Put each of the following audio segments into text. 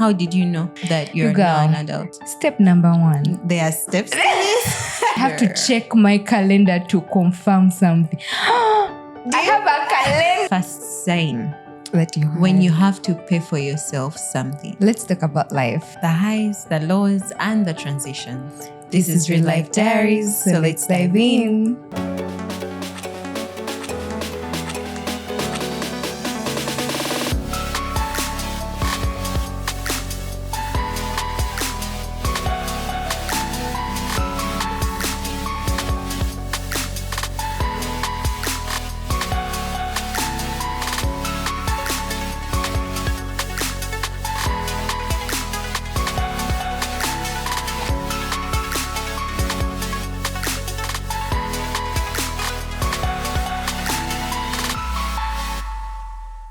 How did you know that you're now an adult? Step number 1. There are steps to this. I have to check my calendar to confirm something. I have a calendar. First sign That you when you have to pay for yourself something. Let's talk about life. The highs, the lows, and the transitions. This is Real Life Diaries, so let's dive in.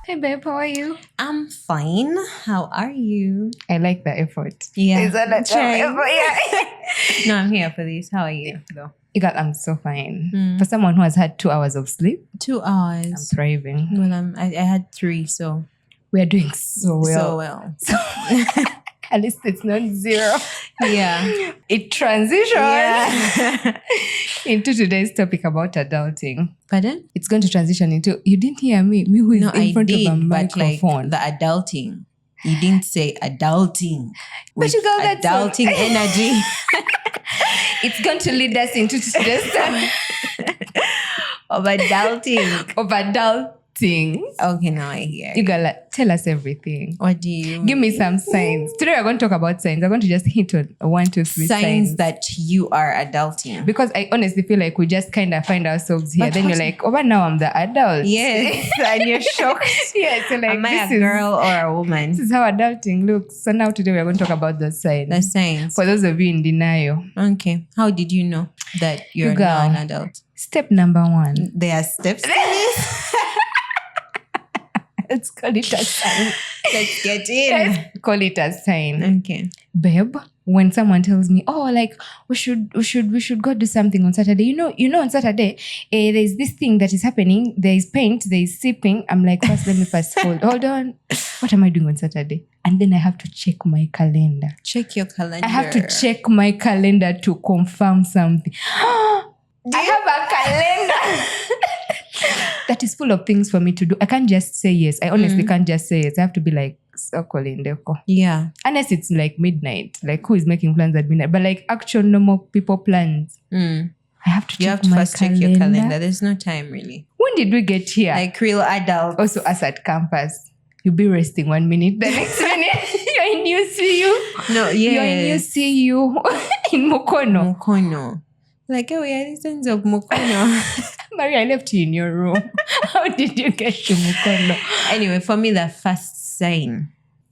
Hey babe, how are you? I'm fine. How are you? I like the effort. Yeah. Is that a Trying. effort? Yeah. No, I'm here for this. How are you, though? I'm so fine. For someone who has had 2 hours of sleep, 2 I'm hours. thriving. Well, I had 3, so We are doing so well. So At least it's not 0. yeah. It transitions Yeah. into today's topic about adulting. Pardon? It's going to transition into, you didn't hear me who is No, in I front did, of a but like microphone. the adulting. You didn't say adulting. But you got that adulting energy. It's going to lead us into today's topic Of adulting. of adulting. Okay, now I hear. You gotta tell us everything. What do you Give me some signs. Today we're going to talk about signs. I'm going to just hint on 1, 2, 3 signs that you are adulting? Because I honestly feel like we just kind of find ourselves here. But Then you're what- like, oh, but now I'm the adult. Yes, and you're shocked. Yeah, so like, Am I this a girl or a woman? is how adulting looks. So now today we're going to talk about the signs. The signs. For those of you in denial. Okay. How did you know that you're Girl. now an adult? Step number 1. There are steps to this. Let's call it a sign. Let's get in. Let's call it a sign. Okay. Babe, when someone tells me, oh, like we should go do something on Saturday. You know on Saturday, there's this thing that is happening. There is paint, there is sipping. I'm like, let me first hold on. What am I doing on Saturday? And then I have to check my calendar. Check your calendar. I have to check my calendar to confirm something. I have a calendar that is full of things for me to do. I can't just say yes. I honestly can't just say yes. I have to be like, Yeah. unless it's like midnight. Like, who is making plans at midnight? But like actual normal people plans. I have to check You have to my first calendar. check your calendar. There's no time really. When did we get here? Like real adults. Also, us at campus. You'll be resting 1 minute. The next minute, you're in UCU. No, You're in UCU. In Mukono. Mukono. Like, oh, we are citizens of Mukono. Maria, I left you in your room. How did you get to Mukono? Anyway, for me, the first sign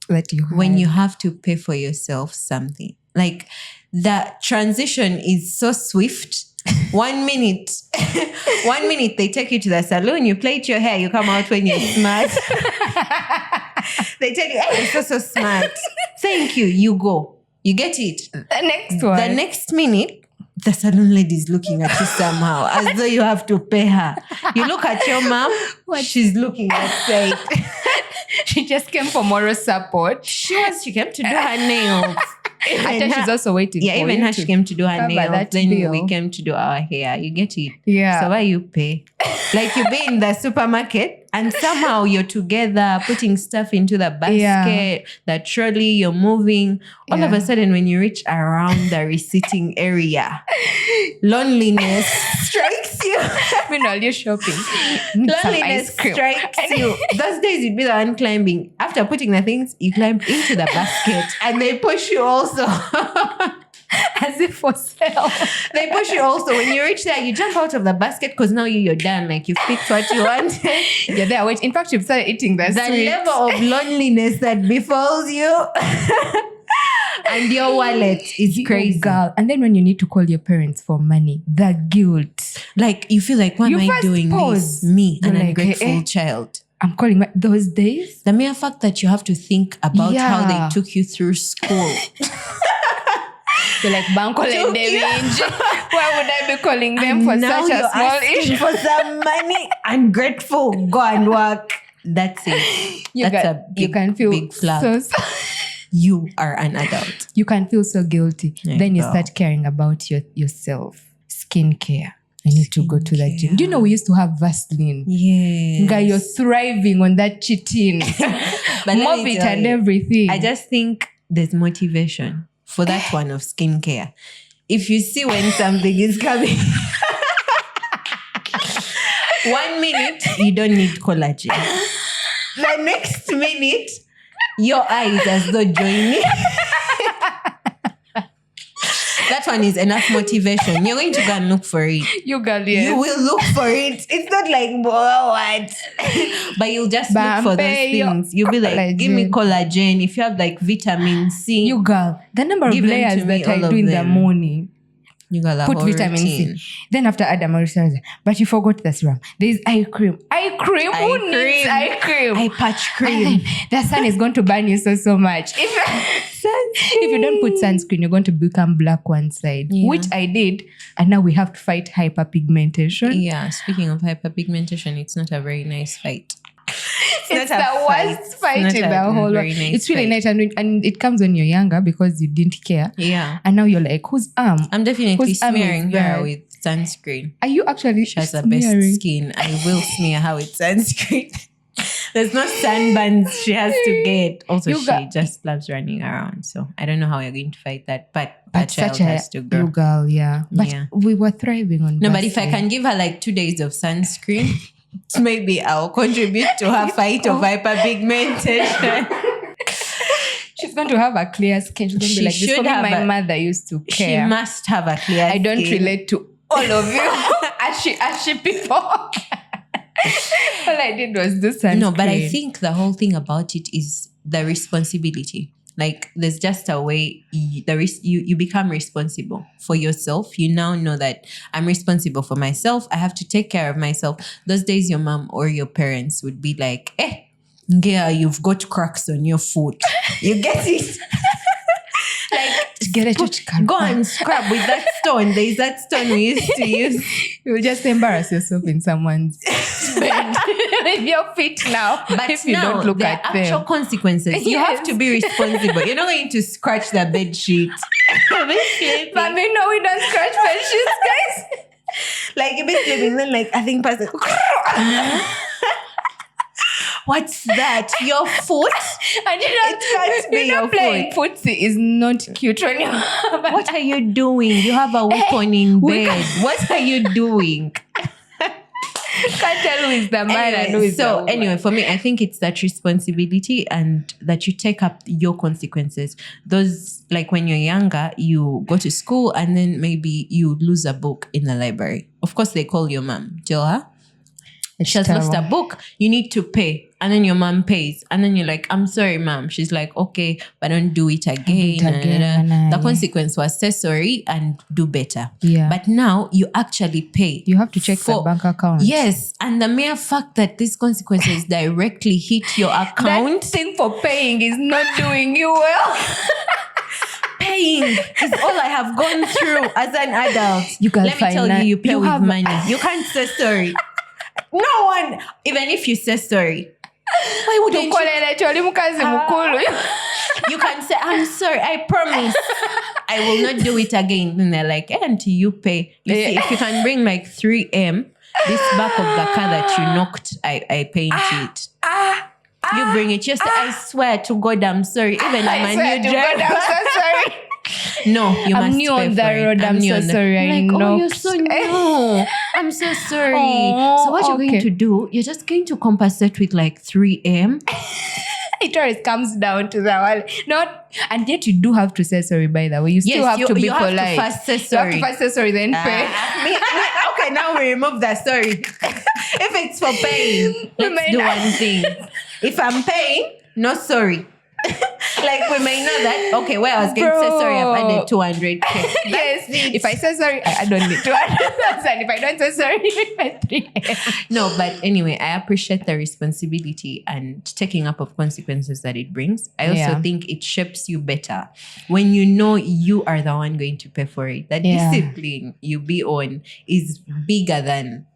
That you when you have to pay for yourself something. Like, the transition is so swift. 1 minute. 1 minute, they take you to the salon, you plait your hair, you come out when you're smart. They tell you, hey, you're so smart. Thank you, you go. You get it. The next one. The next minute, the salon lady is looking at you somehow, as though you have to pay her. You look at your mom, she's looking outside. She just came for moral support. She came to do her nails. I think she's also waiting Yeah, for even you her, to she came to do her cover nails. that Then bill. we came to do our hair. You get it? Yeah. So why you pay? Like you be in the supermarket and somehow you're together putting stuff into the basket, the trolley, you're moving. All of a sudden when you reach around the receipting area, loneliness strikes you. Meanwhile, you're shopping. Loneliness strikes you. Those days you'd be the one climbing. After putting the things, you climb into the basket and they push you also. As if for sale. They push you also. When you reach there, you jump out of the basket because now you're done. Like you've picked what you want. You're there. Wait, in fact, you've started eating the sweets. level of loneliness that befalls you and your wallet is crazy. Girl. And then when you need to call your parents for money, the guilt. Like you feel like, why You am I first doing pause. this? Me, You're an like, ungrateful child. I'm calling those days. The mere fact that you have to think about how Yeah. they took you through school. You're like, Banco Lende Vinge. Why would I be calling them And for now such a you're small asking issue? for some money. Ungrateful. Go and work. That's it. You That's can, a you big, can feel big flag. so you are an adult. You can feel so guilty. There Then you you go. start caring about yourself. Skincare. I need to go to the gym. Do you know we used to have Vaseline? Yes. Guy, you're thriving on that chitin. But let Move me it tell and you, everything. I just think there's motivation for that one of skincare. If you see when something is coming, 1 minute, you don't need collagen. The next minute, your eyes as though joining. That one is enough motivation. You're going to go and look for it. You girl, yes. You will look for it. It's not like, well, what? But you'll just look for those things. You'll be like, give me collagen. If you have like vitamin C. You girl, the number of Give them to layers me, that I all do of in the them. morning. You got a Put whole vitamin routine. C. Then after Adam, but you forgot the serum. There's eye cream. Eye cream? Who needs eye cream? Eye patch cream. The sun is going to burn you so much. If you don't put sunscreen, you're going to become black one side, which I did. And now we have to fight hyperpigmentation. Yeah, speaking of hyperpigmentation, it's not a very nice fight. It's the worst fight in the whole world. It's really nice, and it comes when you're younger because you didn't care. Yeah. And now you're like, whose arm? I'm definitely Whose arm smearing is her that? with sunscreen. Are you actually She has the smearing? best skin. I will smear her with sunscreen. There's no sunburns she has to get. Also, she just loves running around. So I don't know how you're going to fight that. But that child has to grow. You girl, yeah. But Yeah. we were thriving on No, but if I can give her like 2 days of sunscreen, maybe I'll contribute to her fight of hyperpigmentation. She's going to have a clear skin. She's going to be like, this for me, my mother used to care. She must have a clear I don't skin. relate to all of you. Ashy people. All I did was do sunscreen. No, but I think the whole thing about it is the responsibility. Like there's just a way you become responsible for yourself. You now know that I'm responsible for myself. I have to take care of myself. Those days your mom or your parents would be like, girl, you've got cracks on your foot. You get it? Like, go and scrub with that stone. There's that stone we used to use. You will just embarrass yourself in someone's bed with your feet now. But if you now, don't look there at are them. actual consequences. You have Yes. to be responsible. You're not going to scratch the bed sheet. Mommy, no, we don't scratch bed sheets, guys. Like you've been sleeping, then like I think person. What's that? Your foot? And It can't be your playing footsie is not cute when you What are you doing? You have a weapon in bed. What are you doing? can't tell who is the man and who is the woman. Anyway, for me, I think it's that responsibility and that you take up your consequences. Those, like when you're younger, you go to school and then maybe you lose a book in the library. Of course, they call your mom. Tell her. She has lost a book. You need to pay. And then your mom pays. And then you're like, I'm sorry, mom. She's like, okay, but don't do it again. The consequence was say sorry and do better. Yeah. But now you actually pay. You have to check the bank account. Yes. And the mere fact that these consequences directly hit your account. That thing for paying is not doing you well. Paying is all I have gone through as an adult. Let me tell you, you pay with money. You can't say sorry. No one, even if you say sorry, why wouldn't you can say, I'm sorry, I promise I will not do it again. And they're like, until you pay. You see, if you can bring like 3M, this back of the car that you knocked, I paint it. You bring it. You say, I swear to God, I'm sorry. Even I'm a new driver. I'm so sorry. No, you must I'm new on the road. I'm so sorry. I know. Oh, you're so new. I'm so sorry. So what you're going to do, you're just going to compensate with like 3M. It always comes down to the one. And yet you do have to say sorry, by the way. You still have to be polite. You have to first say sorry. You have to first say sorry, then pay. Okay, now we remove the sorry. If it's for paying, let's do one thing. If I'm paying, no sorry. Like we may know that, okay, well, I was going to say sorry, I've added 200K. Yes. If I say sorry, I don't need 200,000. If I don't say sorry, I 3. No, but anyway, I appreciate the responsibility and taking up of consequences that it brings. I also think it shapes you better when you know you are the one going to pay for it. That discipline you be on is bigger than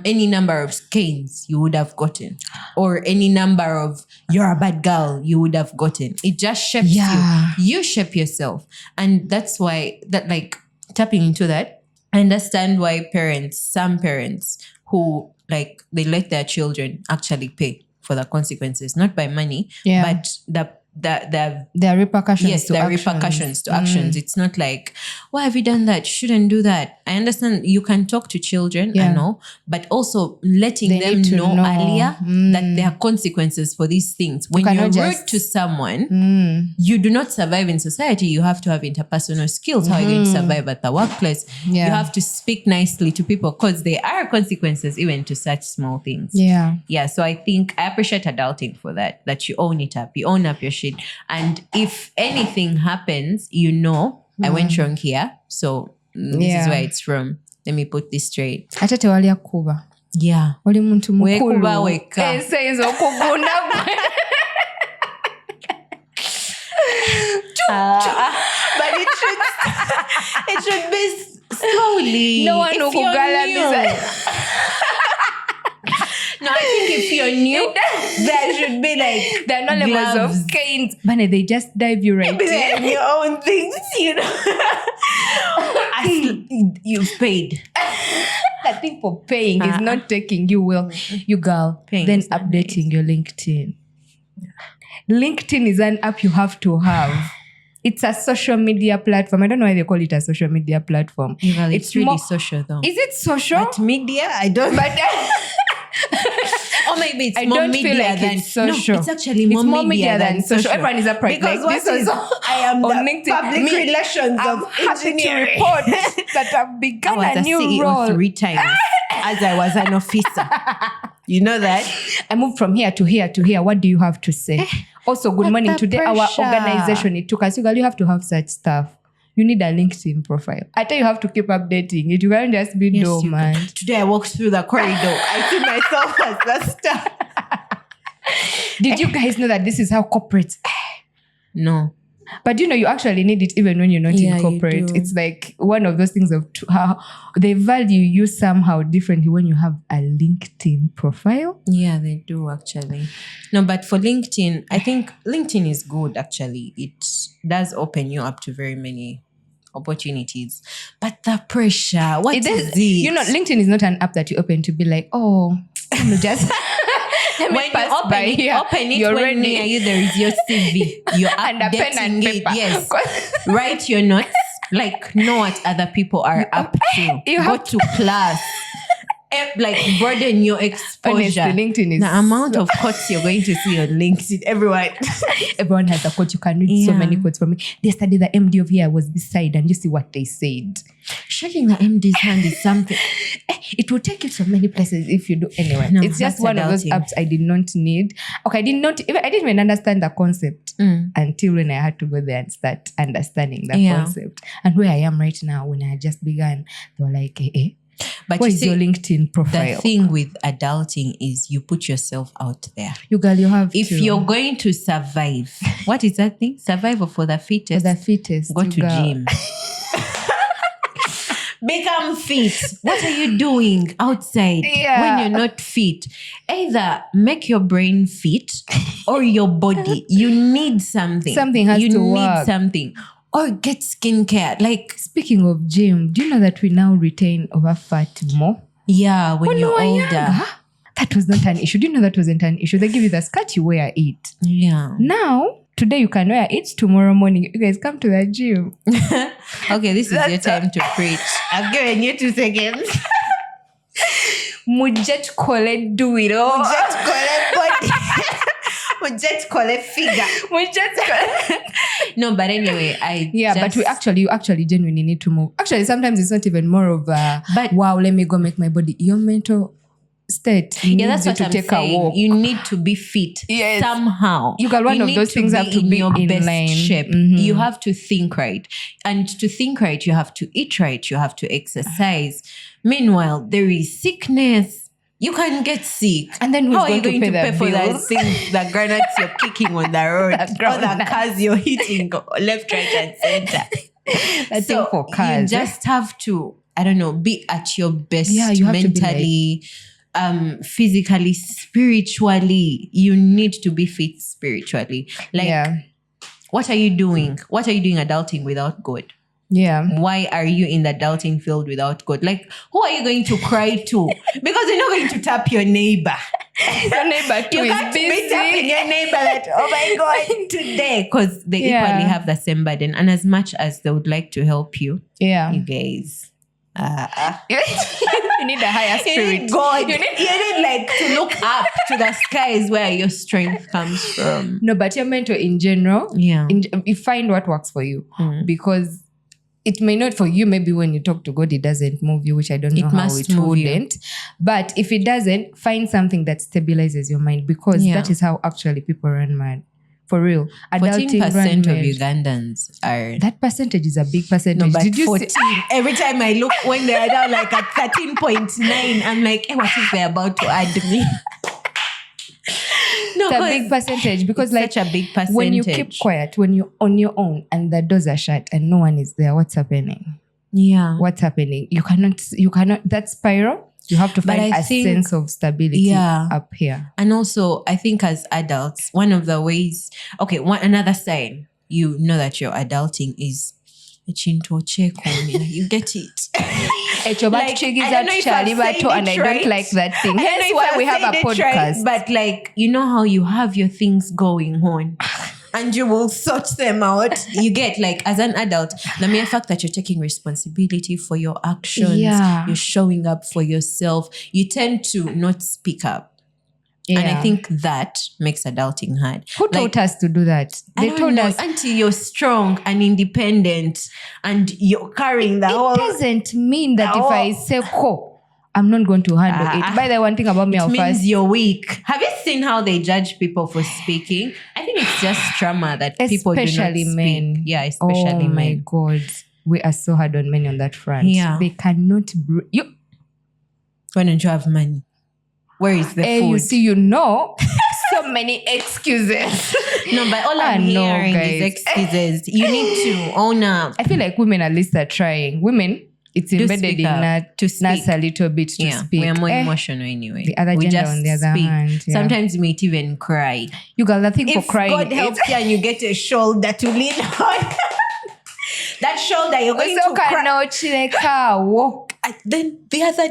any number of canes you would have gotten, or any number of you're a bad girl you would have gotten. It just shapes you shape yourself. And that's why that, like, tapping into that, I understand why some parents who, like, they let their children actually pay for the consequences, not by money, but there are repercussions. Yes, there are repercussions to actions. It's not like, why have you done that? You shouldn't do that. I understand you can talk to children, I know, but also letting them know earlier that there are consequences for these things. When you're rude to someone, you do not survive in society. You have to have interpersonal skills. How are you going to survive at the workplace? You have to speak nicely to people, because there are consequences even to such small things. Yeah. So I think I appreciate adulting for that you own it up. You own up your shit. And if anything happens, I went wrong here. So this is where it's from. Let me put this straight. Atate wali akuba. Yeah. Oli muntu mukulu. Weka. Essays okugunda. But it should be slowly. No one will No, I think if you're new, there should be like there are no levels of canes. But they just dive you right in. Your own things, You've paid. I think for paying is not taking. You girl. Paying then updating your LinkedIn. LinkedIn is an app you have to have. It's a social media platform. I don't know why they call it a social media platform. Yeah, it's really social though. Is it social? But media, I don't. But or maybe it's more media than social. No, it's actually more media than social. Everyone is upright. Because like this I am on LinkedIn. Public relations I'm of happy engineering. to report that I've begun a new CEO role 3 times as I was an officer. You know that? I moved from here to here to here. What do you have to say? Also, good morning. Today, our organization, it took us. You have to have such stuff. You need a LinkedIn profile. I tell you have to keep updating it. You can't just be dormant. Today I walked through the corridor. I see myself as the star. Did you guys know that this is how corporates? No. But you actually need it even when you're not in corporate. It's like one of those things of how they value you somehow differently when you have a LinkedIn profile. Yeah, they do actually. No, but for LinkedIn, I think LinkedIn is good actually. It does open you up to very many opportunities. But the pressure, what is it? LinkedIn is not an app that you open to be like, oh, I'm just... When you open it, you're when ready. Near you there is your CV. You're and a pen and paper. Yes. Write your notes. Like, know what other people are up to. Go to class. Like, broaden your exposure. Honestly, LinkedIn is the amount of quotes you're going to see on LinkedIn. Everyone has a quote. You can read so many quotes from me. Yesterday, the MD of here was this side, and you see what they said. Shaking the MD's hand is something. It will take you to many places if you do. Anyway, it's just one of those apps I did not need. Okay, I didn't even understand the concept until when I had to go there and start understanding the concept. And where I am right now, when I just began, they were like, But what is your LinkedIn profile? The thing with adulting is you put yourself out there. You have if you're going to survive, what is that thing? Survival for the fittest. For the fittest. Go to gym. Become fit. What are you doing outside when you're not fit? Either make your brain fit or your body. You need something. Something has to work. You need something. Or get skincare. Like, speaking of gym, do you know that we now retain over fat more? Yeah, when you're older. Younger, that was not an issue. Do you know that wasn't an issue? They give you the skirt, you wear it. Yeah. Now, today you can wear it, tomorrow morning you guys come to the gym. Okay, this is your time to preach. I've given you 2 seconds. Mujet kole do it all. Mujet kole body. Mujet kole figure. Mujet kole. No, but anyway, but you actually genuinely need to move. Actually, sometimes it's not even more of a, wow, let me go make my body. Your mental state. That's what I'm saying. You need to be fit somehow. One of those things have to be your in best line. shape. Mm-hmm. You have to think right. And to think right, you have to eat right. You have to exercise. Meanwhile, there is sickness. You can get sick. And then how are you going to pay for that thing, the granites you're kicking on the road, or the cars you're hitting left, right, and center? For cars. You just have to I don't know, be at your best you have mentally, physically, spiritually. You need to be fit spiritually. Like, what are you doing? What are you doing adulting without God? Yeah. Why are you in the adulting field without God? Like, who are you going to cry to? Because you're not going to tap your neighbor. Your neighbor too is busy. Be tapping your neighbor that, oh my God, today. Because they equally have the same burden. And as much as they would like to help you, you guys, you need a higher spirit. You need God. You need like to look up to the skies where your strength comes from. No, but your mentor in general, you find what works for you. Because it may not for you, maybe when you talk to God, it doesn't move you, which I don't know how it wouldn't. But if it doesn't, find something that stabilizes your mind, because that is how actually people run mad. For real. 14% of Ugandans are... That percentage is a big percentage. No, but did you 14. Every time I look, when they are down like at 13.9, I'm like, hey, what if they're about to add me? No, it's a big percentage, because like such a big percentage. When you keep quiet, when you're on your own and the doors are shut and no one is there, what's happening? Yeah. What's happening? You cannot, that spiral, you have to find a sense of stability up here. And also, I think as adults, one of the ways, another sign you know that you're adulting is chinto check on you. You get it. Like, I don't know if I've said it and I don't like that thing. That's why we have a podcast. But like, you know how you have your things going on and you will sort them out. You get like, as an adult, the mere fact that you're taking responsibility for your actions, you're showing up for yourself, you tend to not speak up. And I think that makes adulting hard. Who taught us to do that? They told us until you're strong and independent and you're carrying the whole... It doesn't mean that if I say I'm not going to handle it. By the one thing about me, it means you're weak. Have you seen how they judge people for speaking? I think it's just trauma that people do not speak. Especially men. Yeah, especially men. Oh my God. We are so hard on men on that front. Yeah. They cannot... Why don't you have money? Where is the food? You see, so many excuses. No, but all I'm hearing is excuses. You need to own up. I feel like women at least are trying. Women, it's embedded in us a little bit to speak. We are more emotional anyway. The other gender on the other hand. Yeah. Sometimes we might even cry. You got that thing for crying. God helps you and you get a shoulder to lean on. That shoulder, you're going to cry. Then the other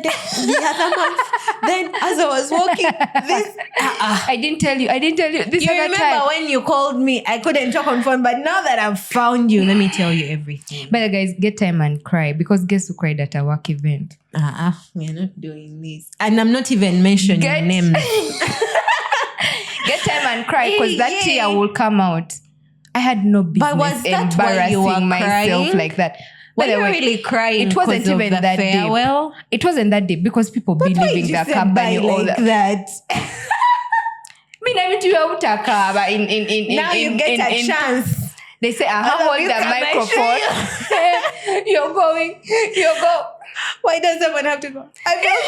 month, then as I was walking, I didn't tell you. This you remember time. when you called me, I couldn't talk on phone, but now that I've found you, let me tell you everything. But guys, get time and cry, because guess who cried at a work event? We're not doing this. And I'm not even mentioning names. Get time and cry, because that tear will come out. I had no business embarrassing myself like that. Were you really crying? It wasn't even that farewell? deep. It wasn't that deep, because people be leaving the company all like that. Now you get a chance. They say, hold the microphone. You're going. You go. Why does someone have to go? I feel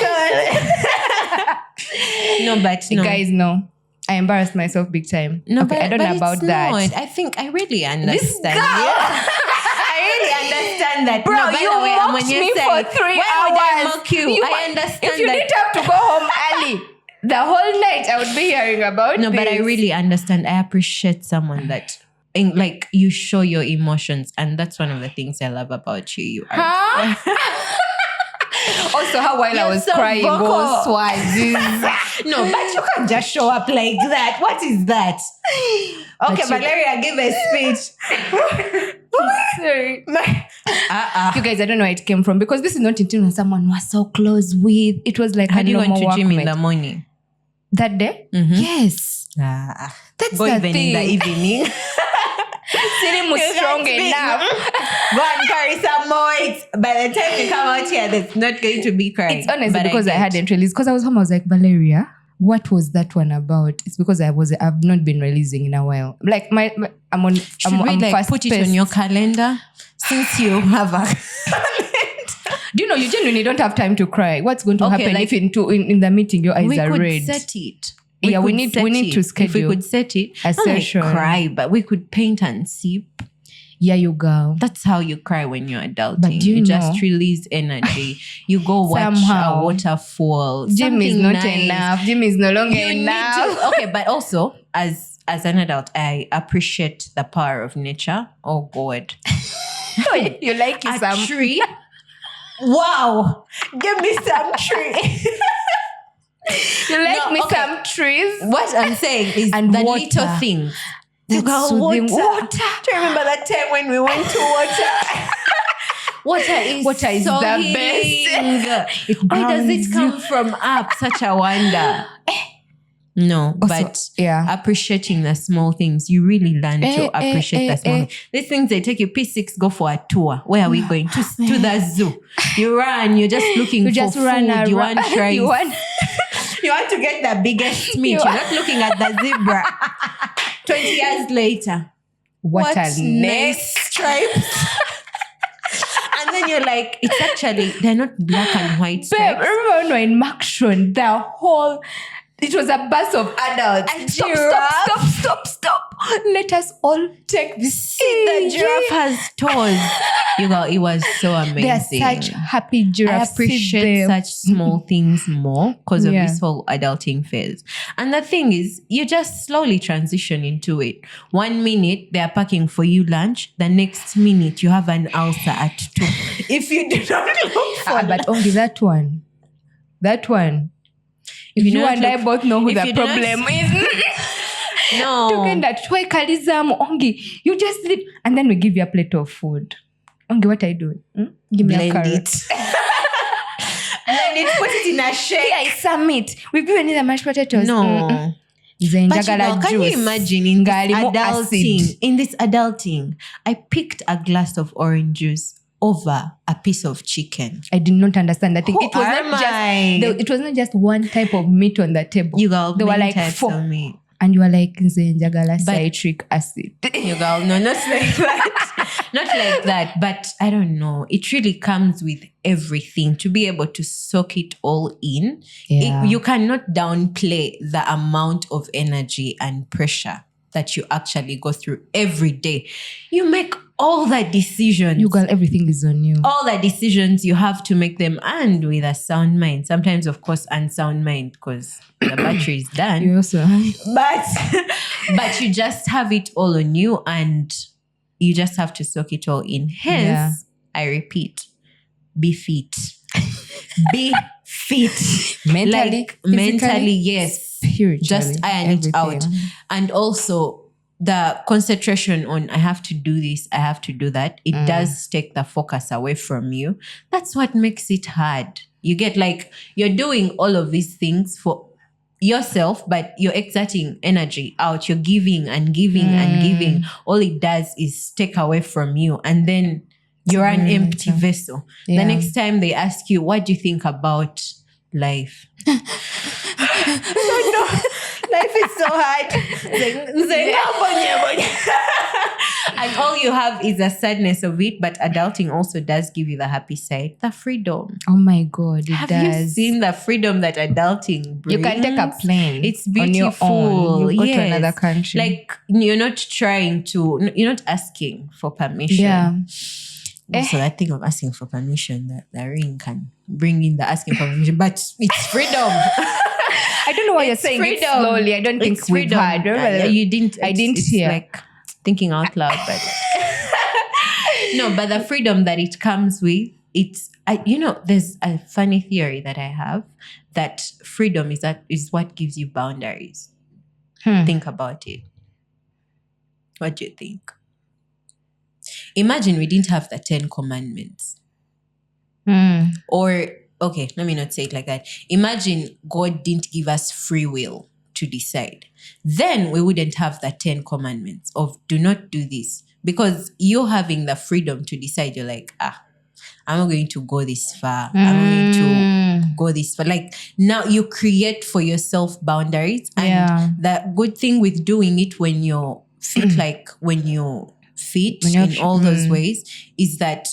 so. No, but no. Guys, no. I embarrassed myself big time. No, but I don't know about that. I think I really understand. I really understand that. Bro, you mocked me for 3 hours. I mock you? I understand if you didn't have to go home early, the whole night I would be hearing about No, but I really understand. I appreciate someone that, like, you show your emotions, and that's one of the things I love about you. You are. Also, how while I was crying, was swazis. No, but you can't just show up like that. What is that? Okay, Valeria, give a speech. Sorry. You guys, I don't know where it came from, because this is not until someone was so close with. It was like had you gone to gym in the morning that day? Mm-hmm. Yes. That's the even thing. In the evening. Sitting was strong enough. Go and carry some more weight. By the time you come out here, that's not going to be crying. It's honestly because I hadn't released. Because I was home, I was like, Valeria, what was that one about? It's because I've not been releasing in a while. Like I'm on. Should we like put it on your calendar since you have a calendar? Do you know you genuinely don't have time to cry? What's going to happen if in the meeting your eyes are red? We could set it. We need to schedule. If we could set it, a session. Like cry, but we could paint and sip. Yeah, you go. That's how you cry when you're adulting. But you know, just release energy. You go watch a waterfall. Gym is not nice. enough. Gym is no longer enough. Okay, but also as an adult, I appreciate the power of nature. Oh God. You like a tree? Wow. Give me some tree. You like some trees? What I'm saying is and the water. little things. You got water. Do you remember that time when we went to water? Water is so the healing. best. Why does it come from up? Such a wonder. No, also, but appreciating the small things. You really learn to appreciate the small things. These things, they take you P6, go for a tour. Where are we going? To the zoo. You run. You're just looking for just food. You want rice. You want to get the biggest meat. You're not looking at the zebra. 20 years later. What a nice stripes. And then you're like, it's actually, they're not black and white stripes. Babe, remember when we were in Makshon, it was a bus of adults. And Stop. Let us all take this. The giraffe has toes. It was so amazing. They're such happy giraffes. I appreciate such small things more because of this whole adulting phase. And the thing is, you just slowly transition into it. 1 minute, they're packing for you lunch. The next minute, you have an ulcer at 2. If you do not look for but only that one. If you and I both know who the problem is. No. You just sleep. And then we give you a plate of food. Ongi, what are you doing? Give me a carrot. Blend it, put it in a shake. Yeah, it's a meat. We've given you the mashed potatoes. No. But can you imagine in this adulting, I picked a glass of orange juice over a piece of chicken. I did not understand that thing. It was not just one type of meat on the table. There were like 4 of meat. And you are like, njagala citric acid. No, not like that. Not like that. But I don't know. It really comes with everything. To be able to soak it all in, you cannot downplay the amount of energy and pressure that you actually go through every day. You make all the decisions. Everything is on you. All the decisions, you have to make them, and with a sound mind. Sometimes, of course, unsound mind because the battery is done. You also but you just have it all on you, and you just have to soak it all in. Hence, I repeat, be fit. Be fit. Mentally, yes. Spiritually, just iron it out. And also the concentration on I have to do this, I have to do that. It does take the focus away from you. That's what makes it hard. You get like you're doing all of these things for yourself, but you're exerting energy out. You're giving and giving and giving. All it does is take away from you. And then you're an empty vessel. The next time they ask you, what do you think about life? No, life is so hard. And all you have is the sadness of it, but adulting also does give you the happy side, the freedom. Oh my God, it have does. You seen the freedom that adulting brings? You can take a plane. It's beautiful. On your own. You go to another country. Like you're not asking for permission. Yeah. Also, that thing of asking for permission, that ring can bring in the asking for permission, but it's freedom. I don't know why you're saying freedom. It slowly. I don't think we've heard. You didn't. I didn't hear. Like thinking out loud, but no. But the freedom that it comes with, there's a funny theory that I have that freedom is what gives you boundaries. Think about it. What do you think? Imagine we didn't have the 10 commandments. Or, okay, let me not say it like that. Imagine God didn't give us free will to decide. Then we wouldn't have the 10 commandments of do not do this. Because you're having the freedom to decide. You're like, I'm not going to go this far. I'm going to go this far. Like now you create for yourself boundaries. And the good thing with doing it when you're fit, like when you're fit in all those ways, is that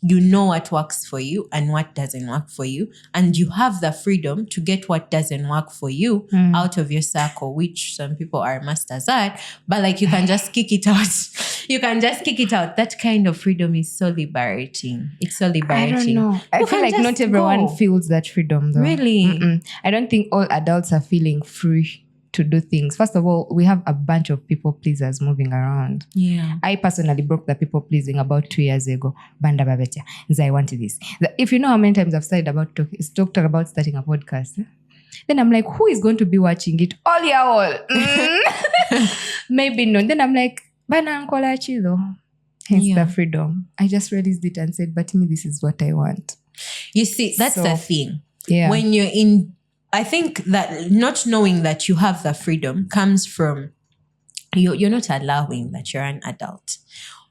you know what works for you and what doesn't work for you. And you have the freedom to get what doesn't work for you out of your circle, which some people are masters at. But like, you can just kick it out. You can just kick it out. That kind of freedom is so liberating. It's so liberating. I don't know. I feel like not everyone feels that freedom though. Really? I don't think all adults are feeling free to do things. First of all, we have a bunch of people pleasers moving around. Yeah. I personally broke the people pleasing about 2 years ago. Banda babetia. I want this. If you know how many times I've said about talked about starting a podcast, then I'm like, who is going to be watching it? All y'all. Maybe no. Then I'm like, Bana Ankola Chido. Hence the freedom. I just released it and said, but me, this is what I want. You see, that's the thing. Yeah. When you're in, I think that not knowing that you have the freedom comes from you're not allowing that you're an adult.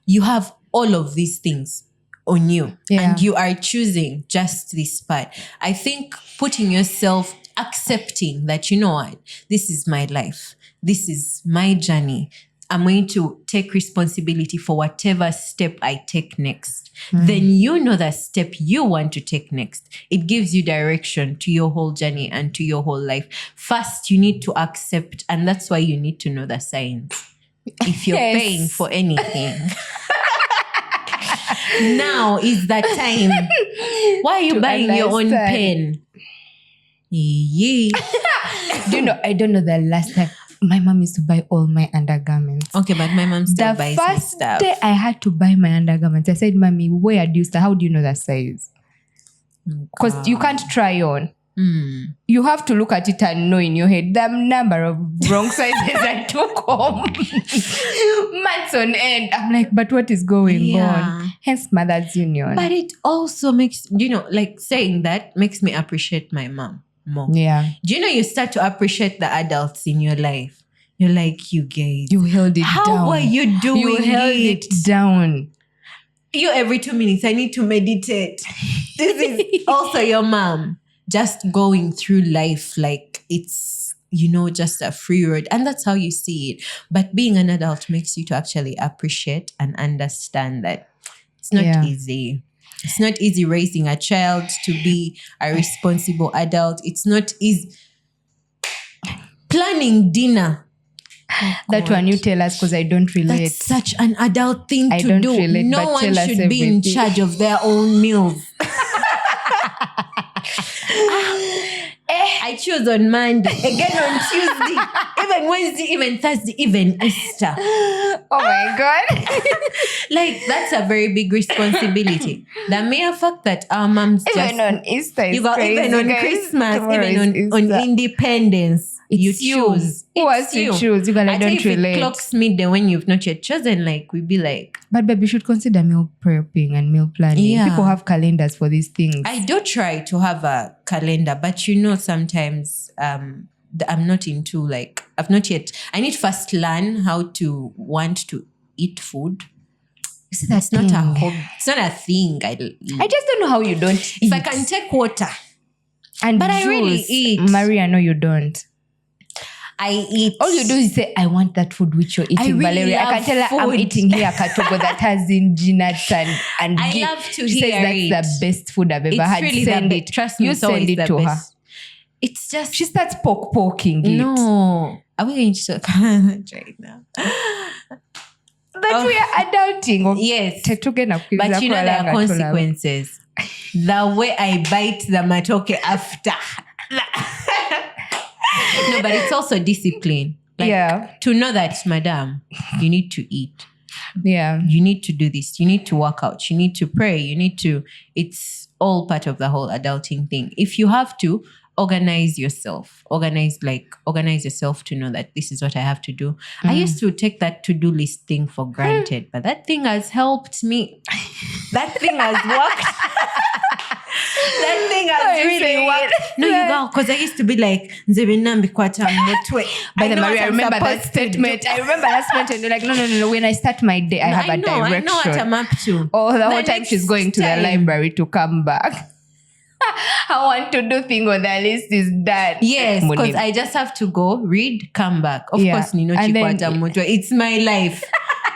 You have all of these things on you and you are choosing just this part. I think putting yourself, accepting that, you know what, this is my life. This is my journey. I'm going to take responsibility for whatever step I take next. Then you know the step you want to take next. It gives you direction to your whole journey and to your whole life. First, you need to accept, and that's why you need to know the signs. If you're paying for anything. Now is the time. Why are you buying your own pen? Yeah. Do you know, I don't know the last time. My mom used to buy all my undergarments. Okay, but my mom still buys my stuff. The first day I had to buy my undergarments, I said, Mommy, where do you start? How do you know the size? Because you can't try on. You have to look at it and know in your head the number of wrong sizes I took home. Months on end. I'm like, but what is going on? Hence Mother's Union. But it also makes, you know, like saying that makes me appreciate my mom more. Yeah. Do you know, you start to appreciate the adults in your life. You're like, you guys. You held it How down. How are you doing You held it down. You every 2 minutes, I need to meditate. This is also your mom. Just going through life like it's, you know, just a free road. And that's how you see it. But being an adult makes you to actually appreciate and understand that it's not easy. It's not easy raising a child to be a responsible adult. It's not easy planning dinner. That one you tell us because I don't relate. That's such an adult thing to don't do. Relate, no one should be in charge of their own meals. I choose on Monday, again on Tuesday, even Wednesday, even Thursday, even Easter. Oh my God. Like, that's a very big responsibility. The mere fact that our moms even on Easter is crazy, even on Christmas, even on Independence, you choose. Who else to choose? You I don't relate. It clocks midday when you've not yet chosen, like, we'd be like. But babe, you should consider meal prepping and meal planning. Yeah. People have calendars for these things. I do try to have a calendar, but you know, sometimes I'm not into, like, I've not yet. I need to first learn how to want to eat food. That's not a hobby. It's not a thing. I just don't know how you don't eat. If I can take water. But I really eat. Maria, no, you don't. I eat. All you do is say, I want that food which you're eating, Valeria. I can tell her I'm eating here katogo that has ginger nuts and I love to she hear says that's the best food I've ever had. Really send it. Trust me, you send it to her. It's just she starts poking it. No. Are we going to talk right now? But we are adulting. Yes. But you know there are consequences. The way I bite the matoke after. No, but it's also discipline. Like, to know that, madam, you need to eat. Yeah. You need to do this. You need to work out. You need to pray. It's all part of the whole adulting thing. If you have to, organize yourself. Organize yourself to know that this is what I have to do. I used to take that to-do list thing for granted, but that thing has helped me. That thing has worked. That thing has really worked. No, you go, because I used to be like, but Maria, I remember that statement. I remember that statement, and you're like, no. When I start my day, I have a direction. I know what I'm up to. Oh, the whole time she's going to the library to come back. I want to do thing on the list is done. Yes, because I just have to go, read, come back. Of course, it's my life.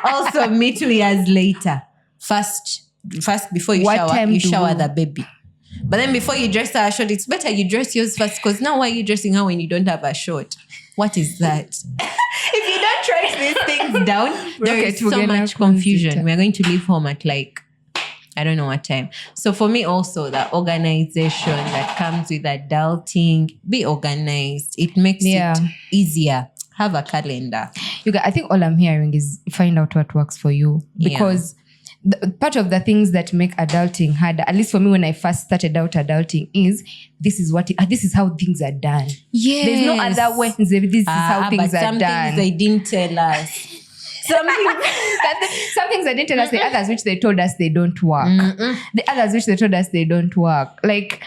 Also, me 2 years later. First, first before you shower the baby. But then before you dress her short, it's better you dress yours first, because now why are you dressing her when you don't have a short? What is that? If you don't trace these things down, there is so much confusion. We're going to leave home at like, I don't know what time. So for me also, the organization that comes with adulting, be organized. It makes it easier. Have a calendar. I think all I'm hearing is find out what works for you. Because part of the things that make adulting harder, at least for me when I first started out adulting, is this is how things are done. Yes. There's no other way. This is how things are some done. Things they didn't tell us. Some things they didn't tell us, the others which they told us they don't work. The others which they told us they don't work. Like,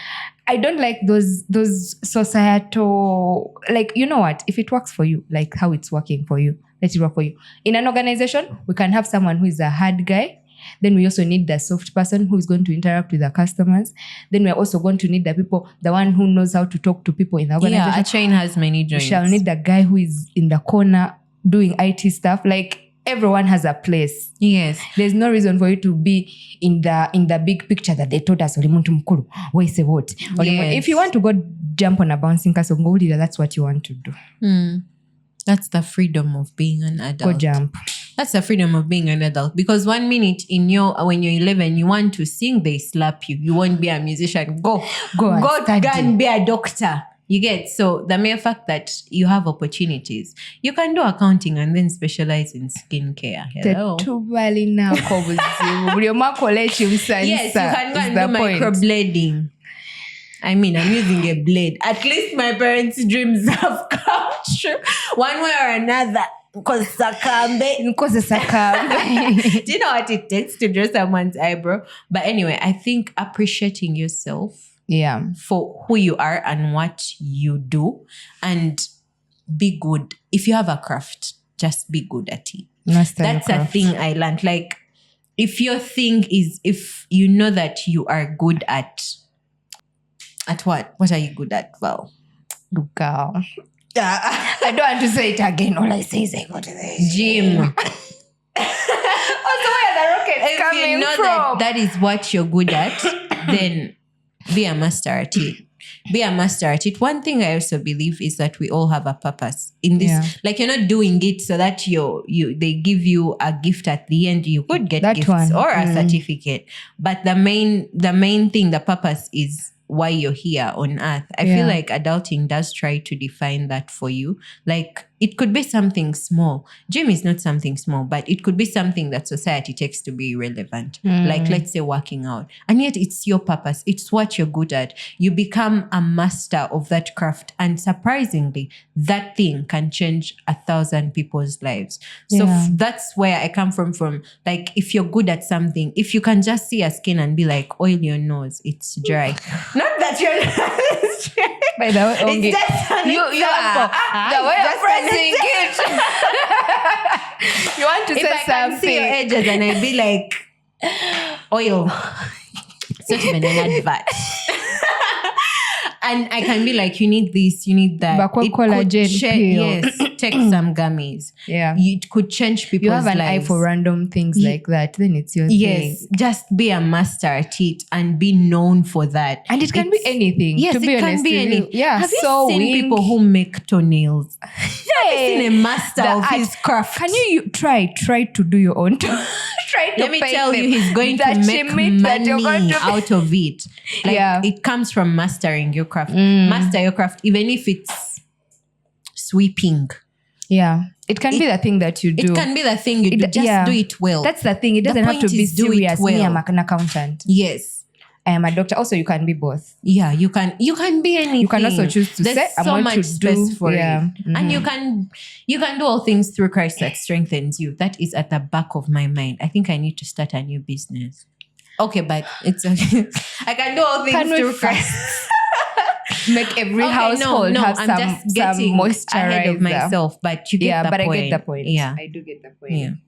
I don't like those societal, like, you know what? If it works for you, like how it's working for you, let it work for you. In an organization, we can have someone who is a hard guy. Then we also need the soft person who is going to interact with the customers. Then we're also going to need the one who knows how to talk to people in the organization. Yeah, a chain has many joints. We shall need the guy who is in the corner doing IT stuff. Like, everyone has a place. Yes. There's no reason for you to be in the big picture that they told us. Yes. If you want to go jump on a bouncing castle, that's what you want to do. That's the freedom of being an adult. Go jump. That's the freedom of being an adult. Because 1 minute when you're 11, you want to sing, they slap you. You won't be a musician. Go and be a doctor. You get? So the mere fact that you have opportunities, you can do accounting and then specialize in skincare. Hello. Yes, you can go and do microblading. I mean, I'm using a blade. At least my parents' dreams have come true. One way or another. Because sakambe. Do you know what it takes to draw someone's eyebrow? But anyway, I think appreciating yourself for who you are and what you do, and be good. If you have a craft, just be good at it. That's a thing I learned. Like, if your thing is, if you know that you are good at what? What are you good at, Val? Girl. I don't want to say it again. All I say is I got this. Gym. Also, where the rockets coming If you know from? that is what you're good at, then be a master at it. Be a master at it. One thing I also believe is that we all have a purpose in this. Like, you're not doing it so that they give you a gift at the end. You could get that gifts or a certificate, but the main thing, the purpose, is why you're here on earth. I feel like adulting does try to define that for you. Like, it could be something small. Gym is not something small, but it could be something that society takes to be relevant. Like, let's say working out. And yet it's your purpose. It's what you're good at. You become a master of that craft. And surprisingly, that thing can change 1,000 people's lives. So that's where I come from. Like, if you're good at something, if you can just see a skin and be like, oil your nose, it's dry. Not that your nose is dry. By the way, it's just an example. The way I'm pressing it. You want to say something. If I can see your edges and I'd be like, oil. It's not even an advert. And I can be like, you need this, you need that. Yes, take some gummies. Yeah. It could change people's lives. You have an eye for random things like that, then it's your thing. Yes, just be a master at it and be known for that. And it can be anything. Yes, to be it can be anything. Yeah, have you seen people who make toenails? Have you seen a master of his craft? Can you try to do your own? Try to Let me tell you, he's going to make money out of it. Like, it comes from mastering your craft. Master your craft, even if it's sweeping. Yeah. It can be the thing that you do. It can be the thing you do. Just do it well. That's the thing. It doesn't have to be serious. Me, I'm an accountant. Yes. I am a doctor. Also, you can be both. Yeah, you can be anything. You can also choose to say, I want to space for it. And you can do all things through Christ that strengthens you. That is at the back of my mind. I think I need to start a new business. Okay, but it's okay. I can do all things through Christ. Make every household have I'm some just getting moisturizer. Ahead of myself, but you get the point. But I get the point. Yeah, I do get the point.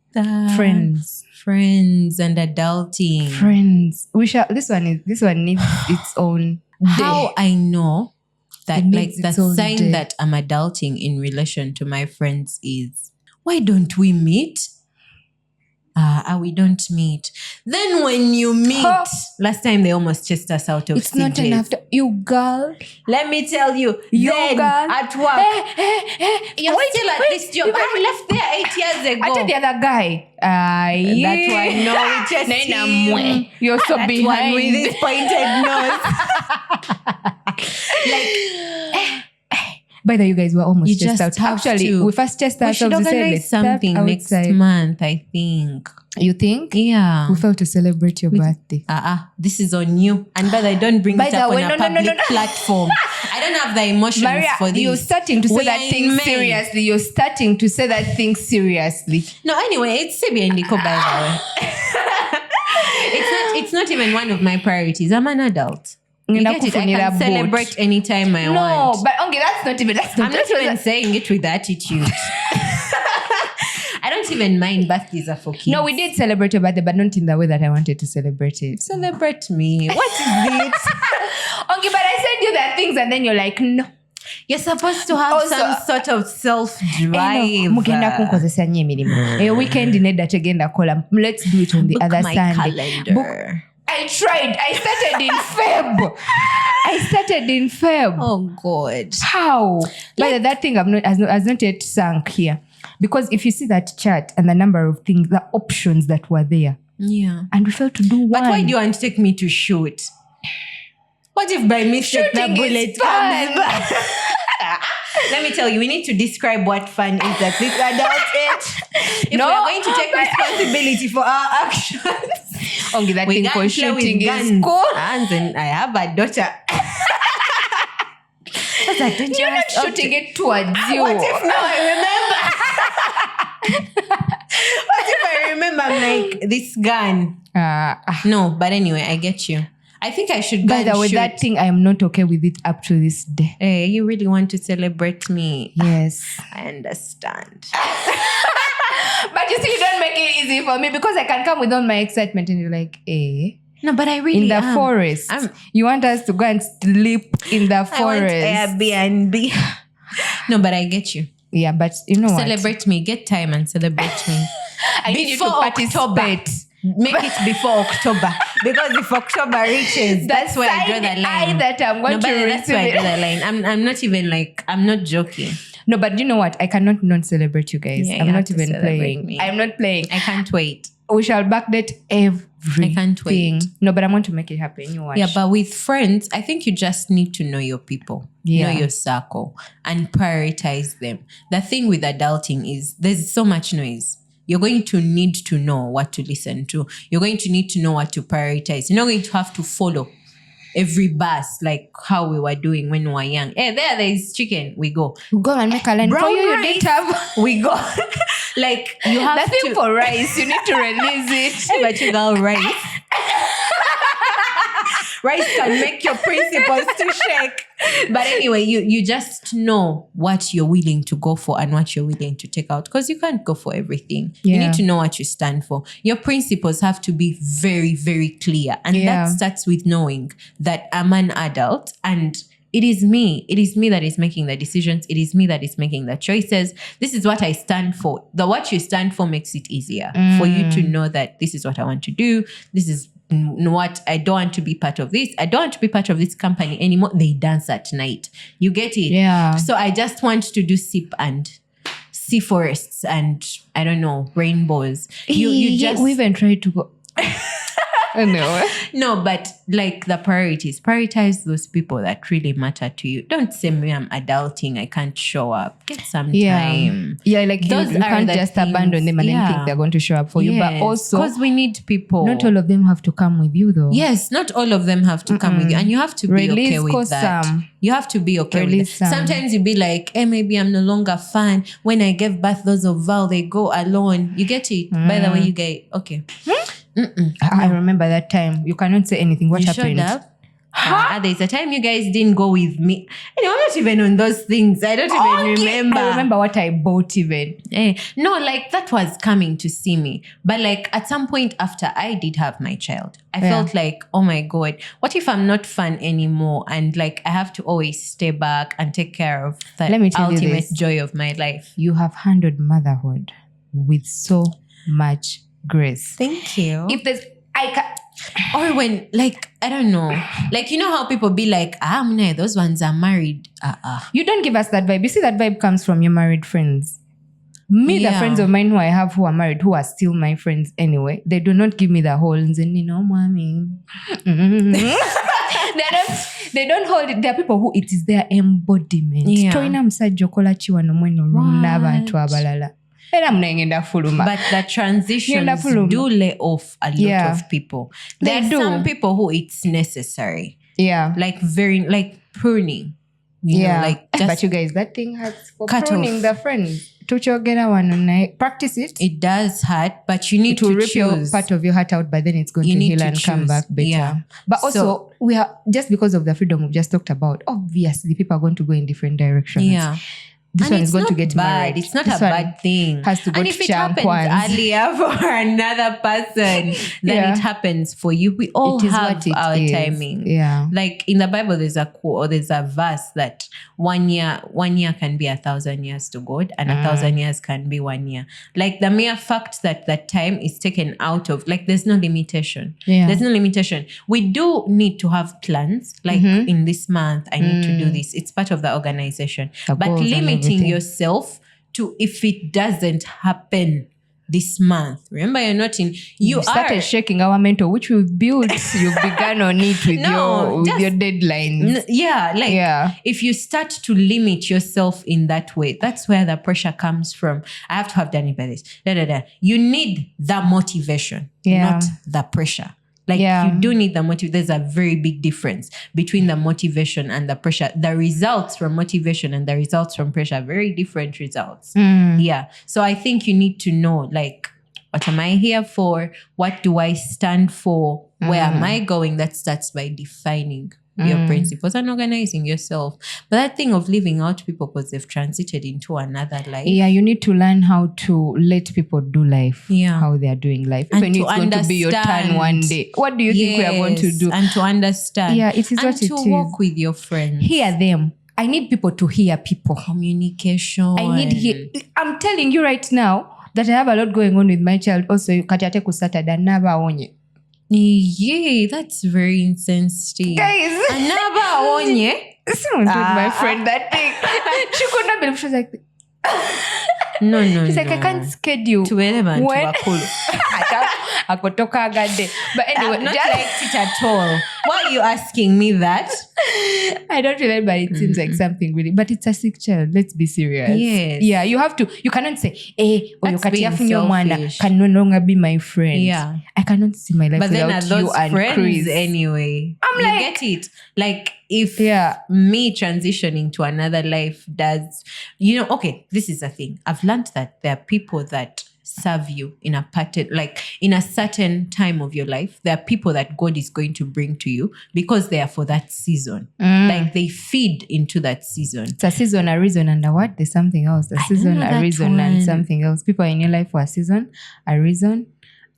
Friends and adulting. Friends. This one needs its own day. How I know that, like, the sign that I'm adulting in relation to my friends is, why don't we meet? We don't meet. Then when you meet, last time they almost chased us out of It's CJ's. not enough. You girl. Let me tell you, then girl. at work, you're still at this job. I left there 8 years ago. I told the other guy. That one, no, we just him. You're so That behind. one with his pointed nose. By the way, you guys were almost You just just out. have Actually, to. we first tested We should ourselves. We said, organize let's start something next outside. month, I think. You think? Yeah. We failed to celebrate your birthday. This is on you. And but I don't bring By it the up way, on a public platform. I don't have the emotions Maria, for this. you're starting to say We that are thing in May. seriously. You're starting to say that thing seriously. No, anyway, it's Sibi and Nico, by the way. It's not even one of my priorities. I'm an adult. You get it? I can celebrate anytime I want. No, but okay, I'm not even saying it with attitude. I don't even mind birthdays are for kids. No, we did celebrate your birthday, but not in the way that I wanted to celebrate it. Celebrate me. What is it? Okay, but I sent you the things and then you're like, no. You're supposed to have Also, some sort of self-drive. Mugenda kunkozesa nnyo emirimu. Weekend nedda tegenda kola. Let's do it on the Book other my Sunday. calendar. I tried. I started in Feb. Oh God. How? But that thing has not yet sunk here. Because if you see that chart and the number of things, the options that were there. Yeah. And we failed to do one. But why do you want to take me to shoot? What if by mistake the bullet comes back? Let me tell you, we need to describe what fun is at this adult age. If we're going to take responsibility for our actions. Only that thing for shooting is cool. And I have a daughter. You're not shooting it towards you. What if now I remember? What if I remember I'm like this gun? No, but anyway, I get you. I think I should go. By the way, that thing, I am not okay with it up to this day. Hey, you really want to celebrate me? Yes. I understand. But you see, you don't make it easy for me because I can come with all my excitement and you're like, No, but I really in the forest. You want us to go and sleep in the forest. I want Airbnb. No, but I get you. Yeah, but you know celebrate me. Get time and celebrate me. I need you to participate. Make it before October. Because if October reaches, that's where I draw the line. That I'm going to that's where I draw the line. I'm not even like, I'm not joking. No, but you know what? I cannot not celebrate you guys. Yeah, I'm not even playing. Me. I'm not playing. I can't wait. We shall backdate everything. I can't wait. No, but I want to make it happen. You watch. Yeah, but with friends, I think you just need to know your people, know your circle, and prioritize them. The thing with adulting is there's so much noise. You're going to need to know what to listen to. You're going to need to know what to prioritize. You're not going to have to follow every bus like how we were doing when we were young. Hey, there is chicken. We go. Go and make a line. Brown for you, rice. You didn't have. We go. Like you have that thing to for rice. You need to release it. But you got rice. Rice can make your principles to shake. But anyway, you just know what you're willing to go for and what you're willing to take out. Because you can't go for everything. Yeah. You need to know what you stand for. Your principles have to be very, very clear. And that starts with knowing that I'm an adult and it is me. It is me that is making the decisions. It is me that is making the choices. This is what I stand for. What you stand for makes it easier for you to know that this is what I want to do. This is what I don't want to be part of this. I don't want to be part of this company anymore. They dance at night. You get it? Yeah. So I just want to do sip and sea forests and I don't know, rainbows. You just we even tried to go. Anyway. No, but like the priorities. Prioritize those people that really matter to you. Don't say me I'm adulting, I can't show up. Get some time. Yeah, like those you can't just abandon them and then think they're going to show up for you. But also because we need people. Not all of them have to come with you though. Yes, not all of them have to come with you. And you have to be okay with that. You have to be okay with that. Sometimes you be like, hey, maybe I'm no longer fun. When I gave birth those of Val, they go alone. You get it? By the way, you get okay. I remember that time. You cannot say anything. What happened? Showed up. There's a time you guys didn't go with me. I'm not even on those things. I don't even remember. I remember what I bought even. No, like that was coming to see me. But like at some point after I did have my child, I felt like, oh my God, what if I'm not fun anymore? And like I have to always stay back and take care of the ultimate joy of my life. You have handled motherhood with so much grace. Thank you. If there's, or when, like, I don't know, like, you know how people be like, those ones are married. You don't give us that vibe. You see, that vibe comes from your married friends. Me, the friends of mine who I have who are married, who are still my friends anyway, they do not give me the whole, mommy. They don't hold it. There are people who it is their embodiment. But the transitions do lay off a lot of people. There are some people who it's necessary. Yeah. Like like pruning. You know, like just but you guys, that thing hurts for pruning the friends. Practice it. It does hurt, but you need to rip your part of your heart out, but then it's going to heal and come back better. Yeah. But also, we are just because of the freedom we've just talked about, obviously people are going to go in different directions. Yeah. This one is going to get married. It's not a bad thing. Has to go and to if it happens earlier for another person, then it happens for you. We all have our timing. Yeah. Like in the Bible, there's a quote or there's a verse that 1 year can be 1,000 years to God, and 1,000 years can be 1 year. Like the mere fact that that time is taken out of, like, there's no limitation. Yeah. There's no limitation. We do need to have plans. Like in this month, I need to do this. It's part of the organization. But limiting yourself to, if it doesn't happen this month, remember, you're not in, you started shaking our mentor, which we've built. You began on it with your deadlines. If you start to limit yourself in that way, that's where the pressure comes from. I have to have done it by this. You need the motivation, not the pressure. Like you do need the motivation. There's a very big difference between the motivation and the pressure. The results from motivation and the results from pressure, very different results. Yeah. So I think you need to know, like, what am I here for? What do I stand for? Where am I going? That starts by defining your principles and organizing yourself. But that thing of leaving out people because they've transited into another life. Yeah, you need to learn how to let people do life. Yeah. How they are doing life. And Even it's going to be your turn one day. What do you think we are going to do? And to understand. Yeah, it is what it is. And to work with your friends. Hear them. I need people to hear people. Communication. I'm telling you right now that I have a lot going on with my child. Also, Katiate kusata never onye. Yeah, that's very insensitive. Guys, someone told my friend that thing. She could not believe. She was like, no. She's like, I can't schedule. To element But anyway, I've not liked it at all. Why are you asking me that? I don't remember. It seems like something really, but it's a sick child. Let's be serious. Yes. Yeah, you have to. You cannot say, can no longer be my friend. Yeah. I cannot see my life but without then are those you and friends Chris. Anyway. I'm like, get it. Like if me transitioning to another life does, okay, this is the thing. I've learned that there are people that serve you in a certain time of your life. There are people that God is going to bring to you because they are for that season. Like they feed into that season. It's a season, a reason, and a what? There's something else. A season, a reason, and something else. People in your life for a season, a reason,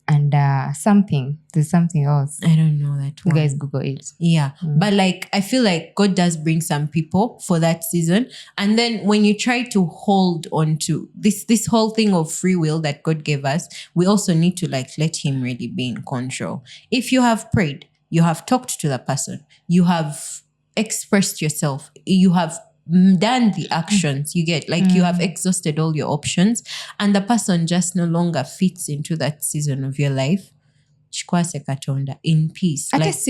and something. There's something else. I don't know that one. You guys Google it. Yeah. But I feel like God does bring some people for that season. And then when you try to hold on to this whole thing of free will that God gave us, we also need to let him really be in control. If you have prayed, you have talked to the person, you have expressed yourself, you have done the actions, you get you have exhausted all your options, and the person just no longer fits into that season of your life, in peace. Yes,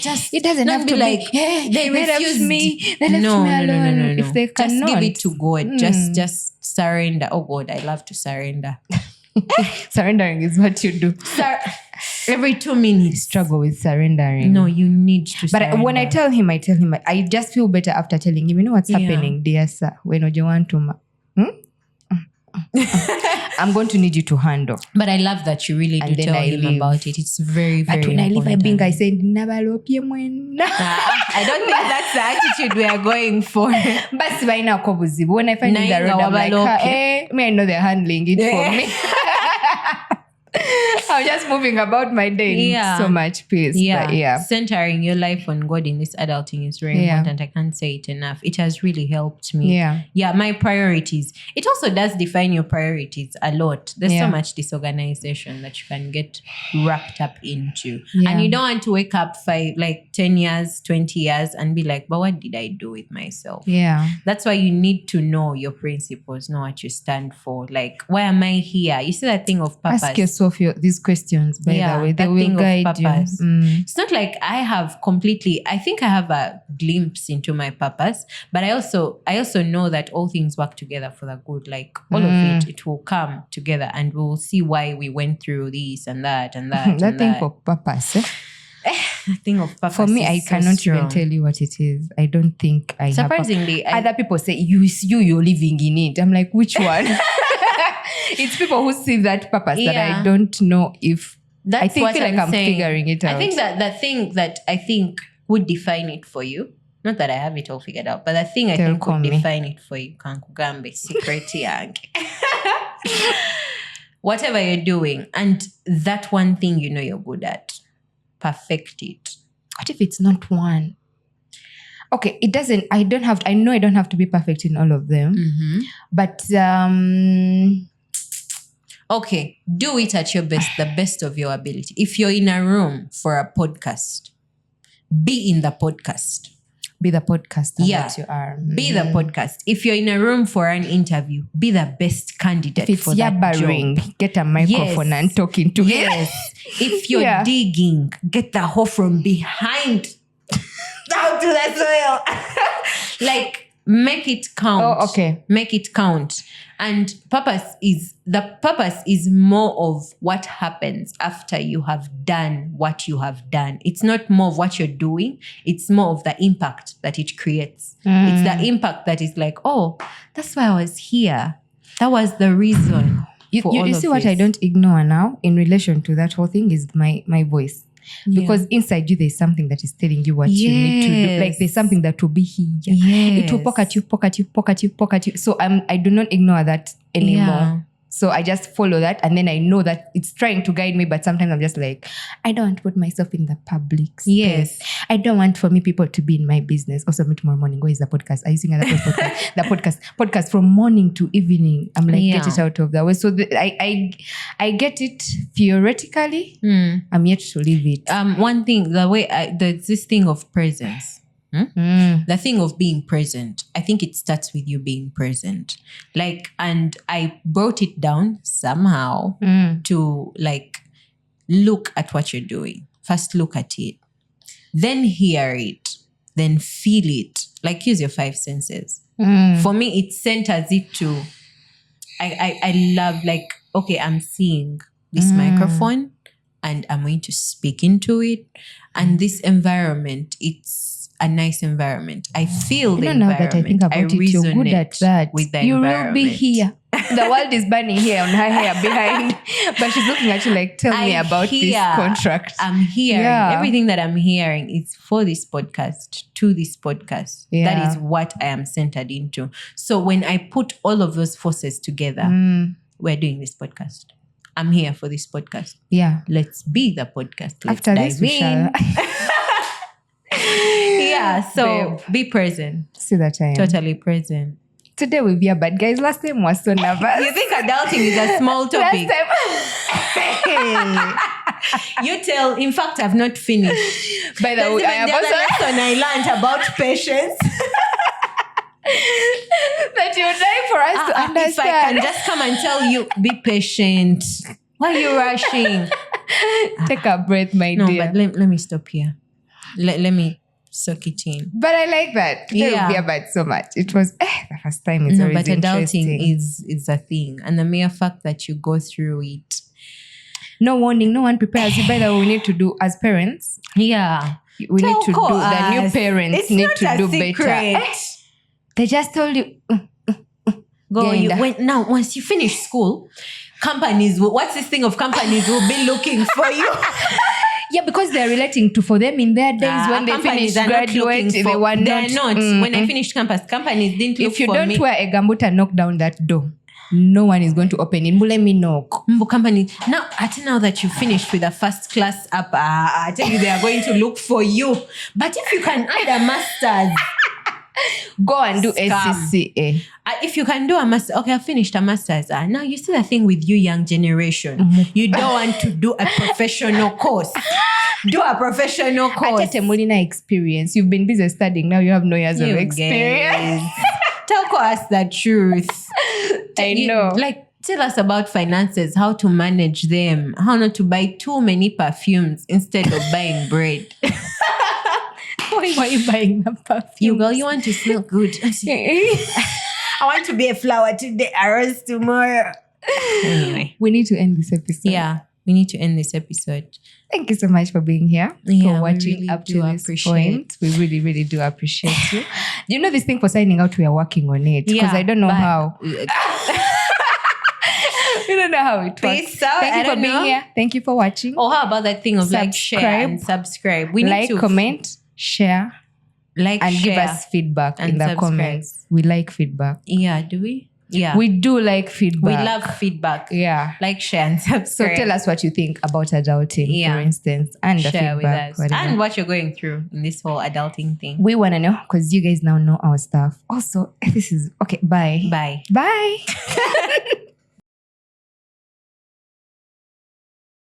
just it doesn't have to be they refuse me. They left me alone. No. If they cannot, just give it to God. Just surrender. Oh God, I love to surrender. Surrendering is what you do. Every 2 minutes. Struggle with surrendering. No, you need to surrender. But when I tell him, I just feel better after telling him, you know what's happening, dear sir? When you want to... I'm going to need you to handle. But I love that you really do tell him about it. It's very, very important. But when I leave, I said, I don't think that's the attitude we are going for. But when I find in the road, I'm like, I know they're handling it for me. I'm just moving about my day in so much peace. Yeah. But yeah. Centering your life on God in this adulting is very important. I can't say it enough. It has really helped me. Yeah, my priorities. It also does define your priorities a lot. There's so much disorganization that you can get wrapped up into. And you don't want to wake up 10 years, 20 years and be like, but what did I do with myself? Yeah. That's why you need to know your principles, know what you stand for. Like, why am I here? You see that thing of purpose. Ask yourself these questions, by the way. They will guide you. It's not like I think I have a glimpse into my purpose, but I also know that all things work together for the good. Like all of it will come together and we'll see why we went through this and that and that. That thing for purpose, The thing of purpose. For me, I cannot even tell you what it is. I don't think I surprisingly have. Other people say you're living in it. I'm like, which one? It's people who see that purpose that I don't know if I feel like I'm figuring it out. I think that the thing that I think would define it for you, not that I have it all figured out, but the thing I think would define it for you, Kankugambe, secret yank. Whatever you're doing, and that one thing you know you're good at, perfect it. What if it's not one? Okay, it doesn't. I know I don't have to be perfect in all of them, but okay, do it at your best, the best of your ability. If you're in a room for a podcast, be in the podcast. Be the podcaster that you are. Be the podcast. If you're in a room for an interview, be the best candidate for that job. Get a microphone and talk into it. If you're digging, get the hoe from behind down to the soil. Like, make it count. Oh, okay. Make it count. And the purpose is more of what happens after you have done what you have done. It's not more of what you're doing. It's more of the impact that it creates. It's the impact that is like, oh, that's why I was here. That was the reason. You see what I don't ignore now in relation to that whole thing is my voice. Because inside you there's something that is telling you what you need to do. Like there's something that will be here. It will poke at you. So I do not ignore that anymore. So I just follow that, and then I know that it's trying to guide me, but sometimes I'm just like, I don't want to put myself in the public space. I don't want for me people to be in my business. Also, tomorrow morning, where is the podcast? Are you seeing other podcast? The podcast from morning to evening. I'm like, get it out of the way. So I get it theoretically. I'm yet to live it. One thing, there's this thing of presence. The thing of being present, I think it starts with you being present. And I brought it down somehow to look at what you're doing. First look at it, then hear it, then feel it. Use your 5 senses. For me, it centers it to, I love okay, I'm seeing this microphone and I'm going to speak into it. And this environment, it's a nice environment. I feel the environment. Now that I think about it, you're good at that. With the you environment. Will be here. The world is burning here on her hair behind. But she's looking at you like, tell me about this contract. I'm hearing. Everything that I'm hearing is for this podcast, to this podcast. That is what I am centered into. So when I put all of those forces together, we're doing this podcast. I'm here for this podcast. Yeah. Let's be the podcast. Let's After this, we shall. So be present. See that I am. Totally present. Today we'll be bad guys. Last time was so nervous. You think adulting is a small topic? You tell. In fact, I've not finished. By the way, I learned about patience. That you would like for us to understand. If I can just come and tell you, be patient. Why are you rushing? Take a breath, my dear. No, but let me stop here. Let me soak it in. But I like that. Today we'll be about so much. It was the first time. It's always interesting. But adulting is a thing. And the mere fact that you go through it. No warning, no one prepares you. By the way, we need to do as parents. Yeah. We need to do, the new parents need to do better. They just told you. Now, once you finish school, companies will, what's this thing of companies will be looking for you? Yeah, because they're relating to, for them in their days when they finished graduate, they were not. They're not. When I finished campus, companies didn't look for me. If you don't wear a gambut and knock down that door, no one is going to open it. Let me knock. Company. Now that you finished with the first class app, I tell you they are going to look for you. But if you can add a master's, go and do Scam. SCCA. If you can do a master, okay, I finished a master's. Now you see the thing with you, young generation. You don't want to do a professional course. Do a professional course. At a Molina experience. You've been busy studying. Now you have no years of experience. Tell us the truth. I know. Tell us about finances, how to manage them, how not to buy too many perfumes instead of buying bread. Why are you buying the perfume? You girl, you want to smell good. I want to be a flower today, a rose tomorrow. Anyway. We need to end this episode. Yeah, we need to end this episode. Thank you so much for being here, for watching really up to this point. We really, really do appreciate you. You know this thing for signing out, we are working on it. Because I don't know how. We don't know how it works. Peace out. Thank you for being here. Thank you for watching. Or how about that thing of share and subscribe? We need to comment, share, and give us feedback in the comments. We like feedback. Yeah, do we? Yeah. We do like feedback. We love feedback. Yeah. Like, share, and subscribe. So tell us what you think about adulting, for instance, and the share feedback. With us. And what you're going through in this whole adulting thing. We want to know because you guys now know our stuff. Also, this is... Okay, bye. Bye. Bye.